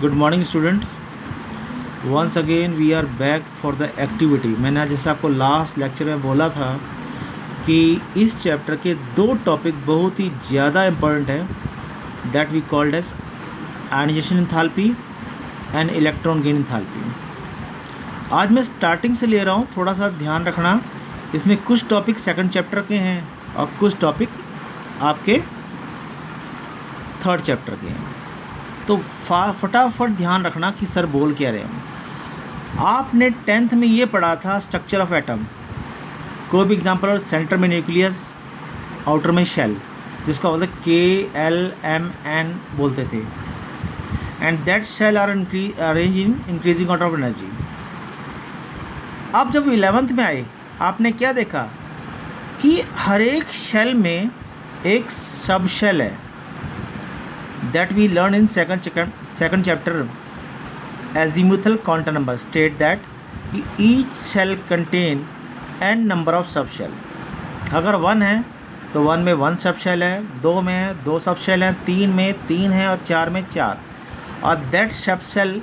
Good morning student. Once again we are back for the activity. मैंने जैसे आपको last lecture में बोला था कि इस चैप्टर के दो टॉपिक बहुत ही ज़्यादा इम्पोर्टेंट है, that we called as ionisation enthalpy and electron gain enthalpy. आज मैं स्टार्टिंग से ले रहा हूँ, थोड़ा सा ध्यान रखना। इसमें कुछ टॉपिक सेकंड चैप्टर के हैं और कुछ टॉपिक आपके थर्ड चैप्टर के हैं, तो फटाफट ध्यान रखना कि सर बोल क्या रहे हैं। आपने 10th में ये पढ़ा था स्ट्रक्चर ऑफ एटम। कोई भी एग्जांपल और सेंटर में न्यूक्लियस, आउटर में शेल, जिसको बोलते KLMN बोलते थे, and that shell are arrange in increasing order of energy. अब जब 11th में आए, आपने क्या देखा कि हर एक शेल में एक सब शेल है, that we learn in second chapter azimuthal quantum number state that each shell contain n number of subshell। अगर 1 है तो 1 में 1 सब शेल है, 2 में 2 सब शेल है, 3 में 3 है और 4 में 4, और that sub shell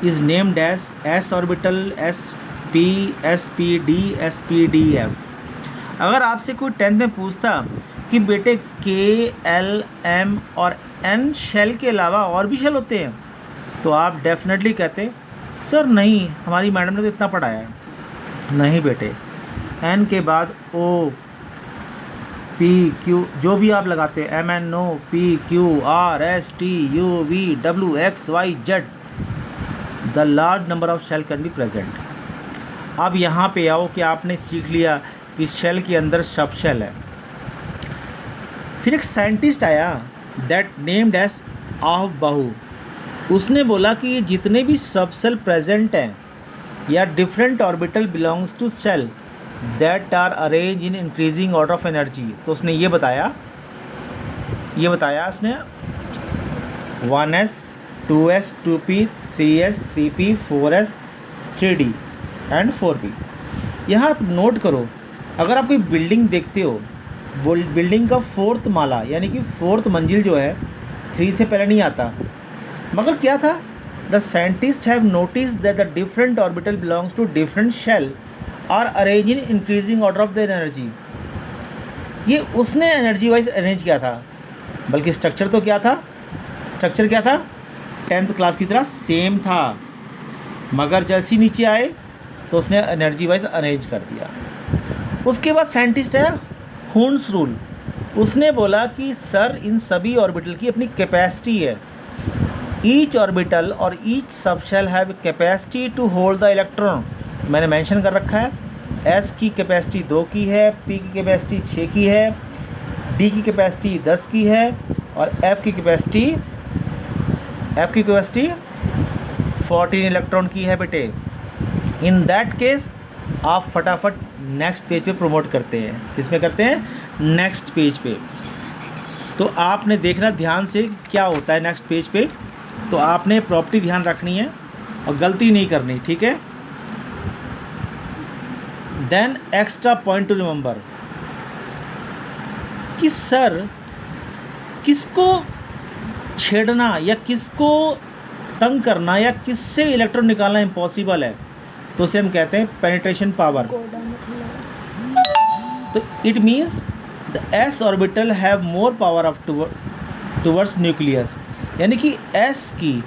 is named as s orbital, sp, spd, spdf। अगर आपसे कोई 10th में पूछता कि बेटे K, L, M और N शेल के अलावा और भी शेल होते हैं, तो आप डेफिनेटली कहते सर नहीं, हमारी मैडम ने तो इतना पढ़ाया है। नहीं बेटे, N के बाद O, P, Q जो भी आप लगाते हैं, M, N, O, P, Q, R, S, T, U, V, W, X, Y, Z, the large number of shell can be present. अब यहाँ पे आओ कि आपने सीख लिया कि शेल के अंदर सब शेल है। फिर एक साइंटिस्ट आया दैट नेम्ड एज आफबाहु। उसने बोला कि ये जितने भी सब सेल प्रेजेंट हैं या different orbital belongs to shell that are arrange in increasing order of energy. तो उसने ये बताया उसने 1s, 2s, 2p, 3s, 3p, 4s, 3d and 4p। यहाँ आप नोट करो, अगर आप कोई बिल्डिंग देखते हो, बिल्डिंग का 4th माला यानी कि 4th मंजिल जो है 3 से पहले नहीं आता, मगर क्या था, the scientist have notice that the different orbital belongs to different shell are arrange in increasing order of the energy. ये उसने एनर्जी वाइज अरेंज किया था, बल्कि स्ट्रक्चर तो क्या था, 10th क्लास की तरह सेम था, मगर जैसे ही नीचे आए तो उसने एनर्जी वाइज अरेंज कर दिया। उसके बाद साइंटिस्ट है हून्स रूल। उसने बोला कि सर इन सभी ऑर्बिटल की अपनी कैपेसिटी है, ईच ऑर्बिटल और each sub shell have capacity to hold the electron. मैंने मेंशन कर रखा है, S की कैपेसिटी 2 की है, P की कैपेसिटी 6 की है, D की कैपेसिटी 10 की है और F की कैपेसिटी 14 इलेक्ट्रॉन की है बेटे। इन दैट केस आप फटाफट नेक्स्ट पेज पे प्रमोट करते हैं। किस में करते हैं? नेक्स्ट पेज पे। तो आपने देखना ध्यान से क्या होता है नेक्स्ट पेज पे, तो आपने प्रॉपर्टी ध्यान रखनी है और गलती नहीं करनी, ठीक है। Then extra point to remember कि सर किसको छेड़ना या किसको तंग करना या किससे इलेक्ट्रॉन निकालना इम्पॉसिबल है, तो उसे हम कहते हैं पेनिट्रेशन पावर। तो it means the S orbital have more power of towards nucleus, यानी कि S की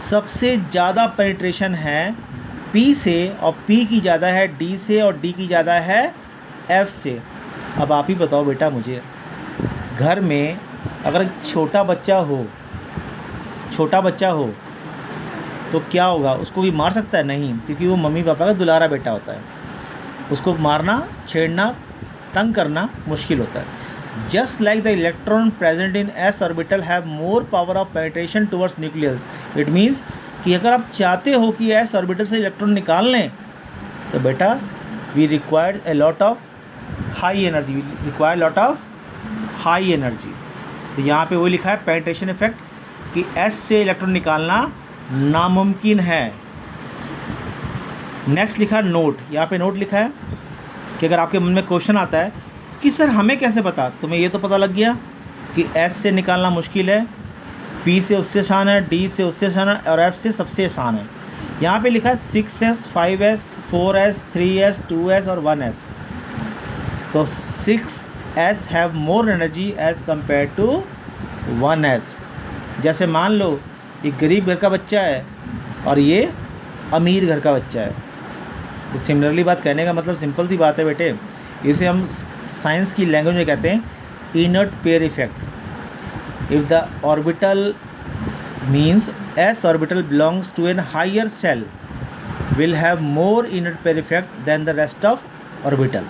सबसे ज़्यादा पेनिट्रेशन है P से और P की ज़्यादा है D से और D की ज़्यादा है F से। अब आप ही बताओ बेटा मुझे, घर में अगर छोटा बच्चा हो तो क्या होगा, उसको भी मार सकता है? नहीं, क्योंकि वो मम्मी पापा का दुलारा बेटा होता है। उसको मारना, छेड़ना, तंग करना मुश्किल होता है। Just like the electron present in S orbital have more power of penetration towards nucleus. It means कि अगर आप चाहते हो कि S ऑर्बिटल से इलेक्ट्रॉन निकाल लें, तो बेटा we required a lot of high energy. तो यहाँ पे वो लिखा है पेनिट्रेशन इफेक्ट कि S से इलेक्ट्रॉन निकालना नामुमकिन है। नेक्स्ट लिखा नोट, यहाँ पे नोट लिखा है कि अगर आपके मन में क्वेश्चन आता है कि सर हमें कैसे पता, तुम्हें ये तो पता लग गया कि S से निकालना मुश्किल है, P से उससे आसान है, D से उससे आसान है और F से सबसे आसान है। यहाँ पे लिखा है 6s, 5s, 4s, 3s, 2s और 1s। तो 6s have more energy as compare to 1s। जैसे मान लो एक गरीब घर का बच्चा है और ये अमीर घर का बच्चा है, तो सिमिलरली बात कहने का मतलब सिंपल सी बात है बेटे, इसे हम साइंस की लैंग्वेज में कहते हैं inert pair effect. If the orbital means S orbital belongs to an higher shell will have more inert pair effect than the rest of orbital.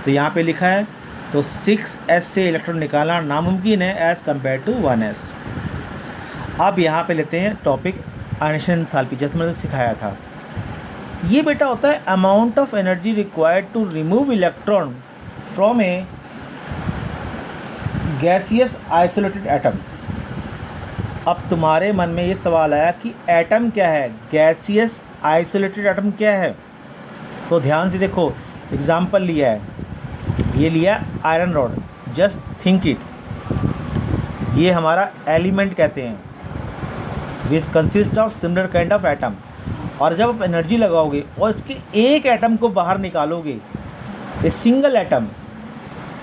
तो यहाँ पे लिखा है तो 6s से इलेक्ट्रॉन निकालना नामुमकिन है एज़ कम्पेयर टू 1s। अब यहाँ पे लेते हैं टॉपिक आयनेशन एंथैल्पी, जैसे मैंने सिखाया था। ये बेटा होता है amount of energy required to remove electron from a gaseous isolated atom. अब तुम्हारे मन में ये सवाल आया कि एटम क्या है, गैसियस आइसोलेटेड एटम क्या है। तो ध्यान से देखो, एग्जाम्पल लिया है, ये लिया iron rod, just think it. ये हमारा एलिमेंट कहते हैं which consist of similar kind of atom. और जब आप एनर्जी लगाओगे और इसके एक एटम को बाहर निकालोगे, ए सिंगल एटम,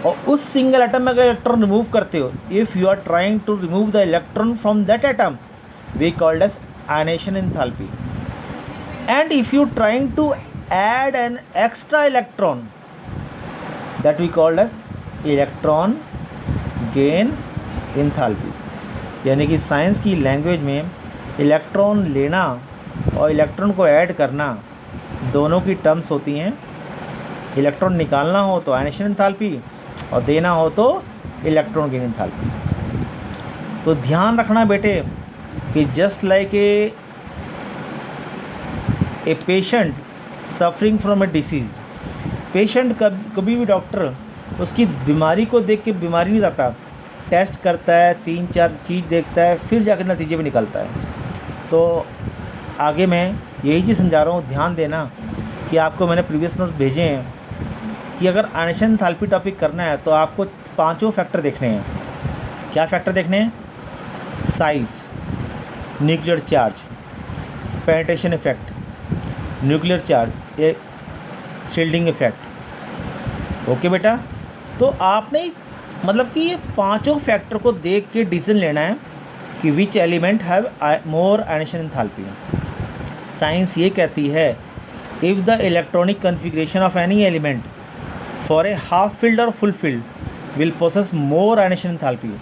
और उस सिंगल एटम में अगर इलेक्ट्रॉन रिमूव करते हो, if you are trying to remove the electron from that atom we called as ionisation enthalpy. And if you trying to add an extra electron that we called as electron gain enthalpy। यानी कि science की language में electron लेना और electron को add करना दोनों की टर्म्स होती हैं। इलेक्ट्रॉन निकालना हो तो आयनेशन एंथैल्पी और देना हो तो इलेक्ट्रॉन गेन एंथैल्पी। तो ध्यान रखना बेटे कि just like a patient suffering from A disease, patient कभी भी डॉक्टर उसकी बीमारी को देख के बीमारी नहीं बताता, टेस्ट करता है, 3-4 चीज़ देखता है, फिर जाकर नतीजे में निकलता है। तो आगे मैं यही चीज़ समझा रहा हूँ, ध्यान देना कि आपको मैंने प्रीवियस नोट्स भेजे हैं कि अगर आयनेशन एंथैल्पी टॉपिक करना है तो आपको 5 फैक्टर देखने हैं। क्या फैक्टर देखने हैं? Size, nuclear charge, penetration effect, nuclear charge, ये शील्डिंग इफेक्ट। ओके बेटा, तो आपने मतलब कि ये 5 फैक्टर को देख के डिसीजन लेना है कि which element have more ionisation enthalpy. Science ये कहती है if the electronic configuration of any element for a half filled और full filled will possess more ionisation enthalpy.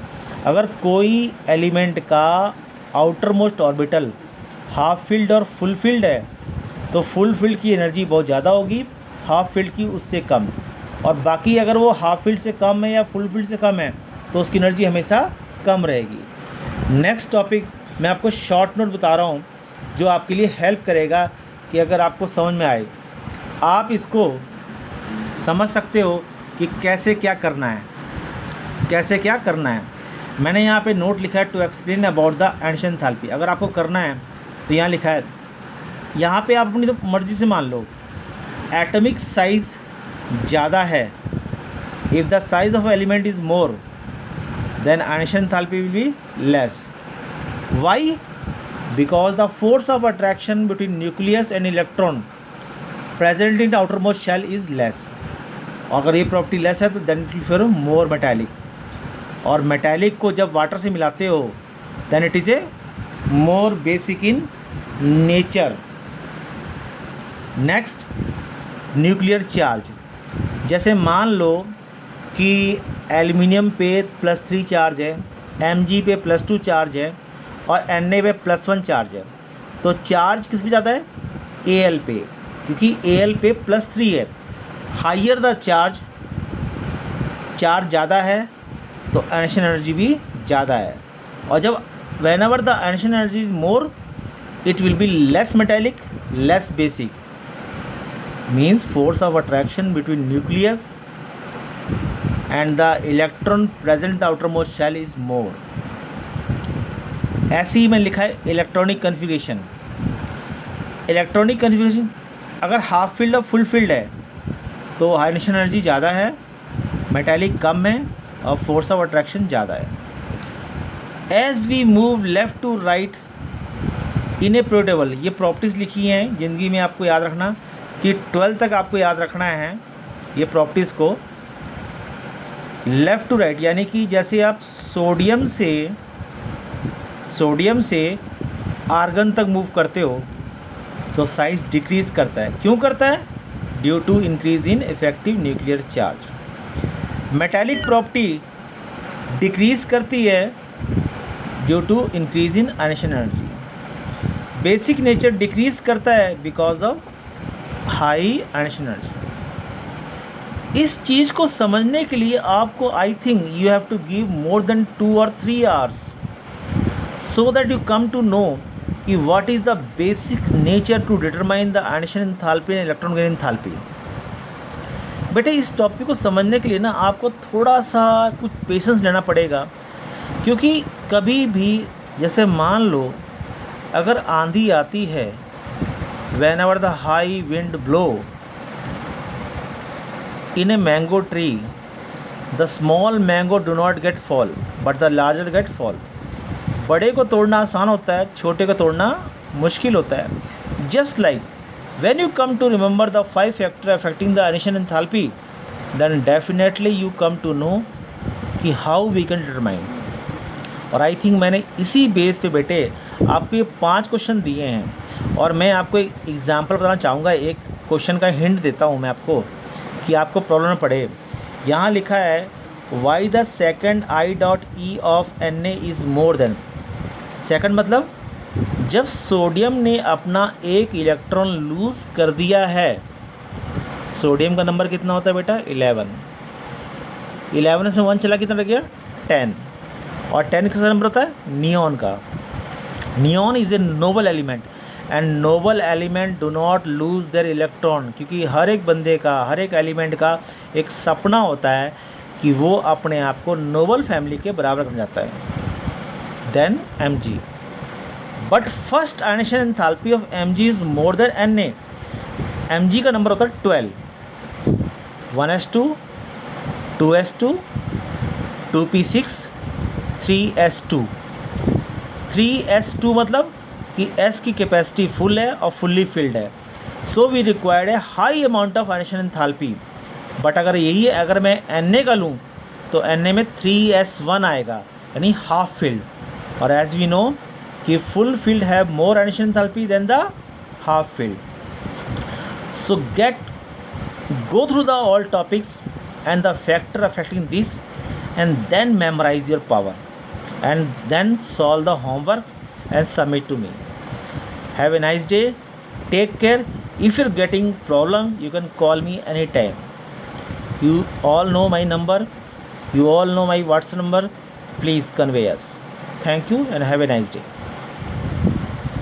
अगर कोई एलिमेंट का outer most orbital half filled और full filled है तो फुल फील्ड की एनर्जी बहुत ज़्यादा होगी, हाफ फील्ड की उससे कम। और बाकी अगर वो हाफ फील्ड से कम है या फुल फील्ड से कम है तो उसकी एनर्जी हमेशा कम रहेगी। नेक्स्ट टॉपिक मैं आपको शॉर्ट नोट बता रहा हूँ जो आपके लिए हेल्प करेगा कि अगर आपको समझ में आए आप इसको समझ सकते हो कि कैसे क्या करना है, कैसे क्या करना है। मैंने यहाँ पे नोट लिखा है to explain about the ionisation enthalpy. अगर आपको करना है तो यहाँ लिखा है, यहाँ पे आप अपनी तो मर्ज़ी से मान लो एटॉमिक साइज़ ज़्यादा है, if the size of element is more then ionisation enthalpy will be less. Why? Because the force of attraction between nucleus and electron present in outermost shell is less. अगर ये property less है तो then it will फिर मोर metallic, और metallic को जब water से मिलाते हो then it is a more basic in nature. Next, nuclear charge. जैसे मान लो कि एल्युमिनियम पे +3 चार्ज है, Mg पे +2 चार्ज है और Na पे +1 चार्ज है, तो चार्ज किस पे जाता है? Al पे, क्योंकि Al पे +3 है। हाइयर द चार्ज, चार्ज ज़्यादा है तो आयनेशन एनर्जी भी ज़्यादा है। और जब whenever the ionisation energy is more it will be less metallic, less basic. Means force of attraction between nucleus and the electron present the outermost shell is more. ऐसे ही मैं लिखा है इलेक्ट्रॉनिक कन्फिग्रेशन। इलेक्ट्रॉनिक कन्फिग्रेशन अगर half filled और full filled है तो ionisation energy ज़्यादा है, मेटालिक कम है और फोर्स ऑफ अट्रैक्शन ज़्यादा है। As we move left to right in a period table, ये प्रॉपर्टीज़ लिखी हैं ज़िंदगी में, आपको याद रखना कि 12 तक आपको याद रखना है ये प्रॉपर्टीज़ को। लेफ़्ट टू राइट यानी कि जैसे आप सोडियम से आर्गन तक मूव करते हो तो साइज डिक्रीज़ करता है। क्यों करता है? Due to increase in effective nuclear charge. Metallic property decrease करती है due to increase in ionisation energy. Basic nature decrease करता है because of high ionisation energy. इस चीज़ को समझने के लिए आपको I think you have to give more than 2 or 3 hours so that you come to know कि what is the basic nature to determine the ionisation enthalpy and electron gain enthalpy. बेटे इस टॉपिक को समझने के लिए ना आपको थोड़ा सा कुछ पेशेंस लेना पड़ेगा, क्योंकि कभी भी जैसे मान लो अगर आंधी आती है, whenever the high wind blow in a mango tree, the small mango do not get fall but the larger get fall। बड़े को तोड़ना आसान होता है, छोटे को तोड़ना मुश्किल होता है। Just like when you come to remember the 5 factors affecting the ionisation enthalpy, then definitely you come to know कि how we can determine। और आई थिंक मैंने इसी बेस पे बेटे आपको ये 5 क्वेश्चन दिए हैं, और मैं आपको एक एग्जांपल बताना चाहूँगा। एक क्वेश्चन का हिंट देता हूँ मैं आपको कि आपको प्रॉब्लम न पड़े। यहाँ लिखा है why the second I dot E of N A is more than. Second मतलब जब सोडियम ने अपना एक इलेक्ट्रॉन लूज कर दिया है, सोडियम का नंबर कितना होता है बेटा? 11 से 1 चला कितना रह गया? 10। और 10 किसका नंबर होता है? नियॉन का। Neon is a noble element and noble element do not lose their electron, क्योंकि हर एक बंदे का, हर एक एलिमेंट का एक सपना होता है कि वो अपने आप को नोबल फैमिली के बराबर कर जाता है। Then Mg, but first ionisation enthalpy of Mg is more than Na। Mg का नंबर होता है 12, 1s2, 2s2, 2p6, 3s2। 3s2 मतलब कि S की कैपेसिटी फुल है और फुल्ली फिल्ड है, so we required a high amount of ionisation enthalpy. But अगर यही है, अगर मैं Na का लूँ तो Na में 3s1 आएगा, यानी हाफ फिल्ड। और एज वी नो कि full filled have more ionisation enthalpy than the half filled. So go through the all topics and the factor affecting this, and then memorize your power, and then solve the homework and submit to me. Have a nice day. Take care. If you're getting problem, you can call me anytime. You all know my number. You all know my WhatsApp number. Please convey us. Thank you and have a nice day.